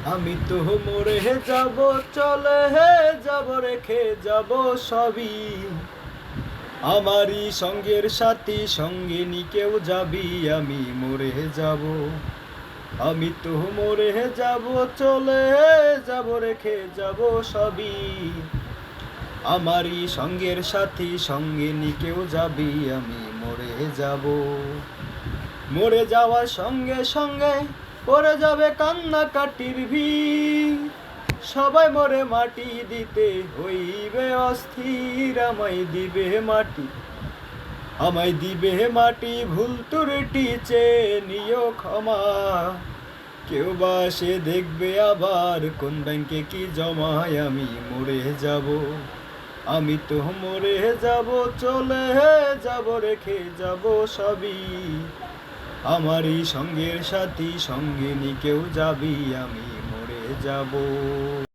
আমি তো মরে যাব, চলে যাব, রেখে যাব সবই। আমারই সঙ্গের সাথী, সঙ্গিনী কেউ যাবি, আমি মরে যাব। আমি তো মরে যাব, চলে যাব, রেখে যাব সবই। আমারই সঙ্গের সাথী, সঙ্গিনী কেউ যাবি, আমি মরে যাব। মরে যাওয়ার সঙ্গে সঙ্গে পড়ে যাবে কান্নাকাটির ভিড়। সবাই মরে মাটি দিতে হইবে অস্থির। আমায় দিবে মাটি, ভুল ত্রুটি চেয়ে নিও ক্ষমা। কেউ বা সে দেখবে আবার, কোন ব্যাংকে কি জমায়, আমি মরে যাব। আমি তো মরে যাব, চলে যাব, রেখে যাব সবই। আমারই সঙ্গের সাথী, সঙ্গিনী কেউ যাবি, আমি মরে যাব।